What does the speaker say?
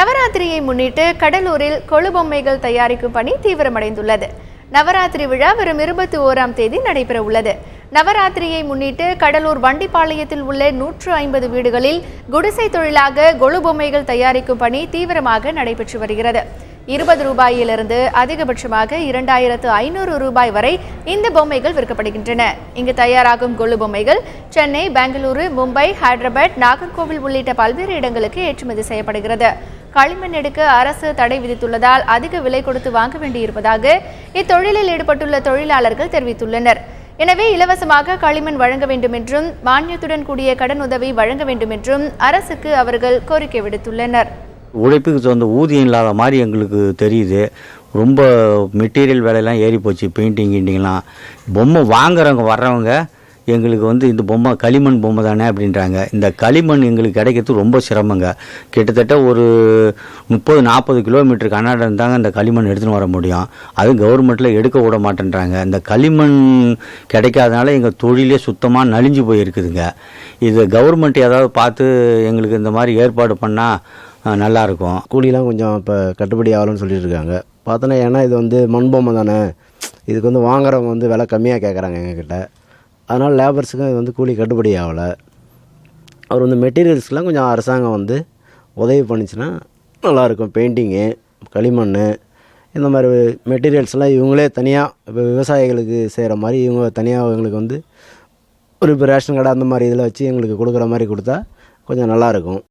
நவராத்திரியை முன்னிட்டு கடலூரில் கொழு பொம்மைகள் தயாரிக்கும் பணி தீவிரமடைந்துள்ளது. நவராத்திரி விழா வரும் 21ஆம் தேதி நடைபெற உள்ளது. நவராத்திரியை முன்னிட்டு கடலூர் வண்டிப்பாளையத்தில் உள்ள 150 வீடுகளில் குடிசை தொழிலாக கொழு பொம்மைகள் தயாரிக்கும் பணி தீவிரமாக நடைபெற்று வருகிறது. 20 ரூபாயிலிருந்து அதிகபட்சமாக 2500 ரூபாய் வரை இந்த பொம்மைகள் விற்கப்படுகின்றன. இங்கு தயாராகும் கொழு பொம்மைகள் சென்னை, பெங்களூரு, மும்பை, ஹைதராபாத், நாகர்கோவில் உள்ளிட்ட பல்வேறு இடங்களுக்கு ஏற்றுமதி செய்யப்படுகிறது. களிமண் எடுக்க அரசு தடை விதித்துள்ளதால் அதிக விலை கொடுத்து வாங்க வேண்டியிருப்பதாக இத்தொழிலில் ஈடுபட்டுள்ள தொழிலாளர்கள் தெரிவித்துள்ளனர். எனவே இலவசமாக களிமண் வழங்க வேண்டும் என்றும் மானியத்துடன் கூடிய கடன் உதவி வழங்க வேண்டும் என்றும் அரசுக்கு அவர்கள் கோரிக்கை விடுத்துள்ளனர். உழைப்புக்கு சொந்த ஊதியம் இல்லாத மாதிரி எங்களுக்கு தெரியுது. ரொம்ப மெட்டீரியல் விலையெல்லாம் ஏறி போச்சு. பெயிண்டிங் கிண்டிங்லாம் பொம்மை வாங்குறவங்க வர்றவங்க எங்களுக்கு இந்த பொம்மை களிமண் பொம்மை தானே அப்படின்றாங்க. இந்த களிமண் எங்களுக்கு கிடைக்கிறது ரொம்ப சிரமங்க. கிட்டத்தட்ட ஒரு 30-40 கிலோமீட்டர் கர்நாடகம் தாங்க இந்த களிமண் எடுத்துன்னு வர முடியும். அதுவும் கவர்மெண்ட்டில் எடுக்க விட மாட்டேன்றாங்க. இந்த களிமண் கிடைக்காதனால எங்கள் தொழிலே சுத்தமாக நலிஞ்சு போயிருக்குதுங்க. இது கவர்மெண்ட் ஏதாவது பார்த்து எங்களுக்கு இந்த மாதிரி ஏற்பாடு பண்ணால் நல்லாயிருக்கும். கூலிலாம் கொஞ்சம் இப்போ கட்டுப்படி ஆகலன்னு சொல்லிட்டு இருக்காங்க. பார்த்தோன்னா ஏன்னா இது மண் பொம்மை தானே, இதுக்கு வாங்குறவங்க விலை கம்மியாக கேட்குறாங்க எங்ககிட்ட. அதனால் லேபர்ஸுக்கும் இது கூலி கட்டுப்படி ஆகலை. அவர் மெட்டீரியல்ஸ்லாம் கொஞ்சம் அரசாங்கம் உதவி பண்ணிச்சுன்னா நல்லாயிருக்கும். பெயிண்டிங்கு, களிமண் இந்த மாதிரி மெட்டீரியல்ஸ்லாம் இவங்களே தனியாக இப்போ விவசாயிகளுக்கு செய்கிற மாதிரி இவங்க தனியாக எங்களுக்கு ஒரு இப்போ ரேஷன் கடை அந்த மாதிரி இதில் வச்சு எங்களுக்கு கொடுக்குற மாதிரி கொடுத்தா கொஞ்சம் நல்லாயிருக்கும்.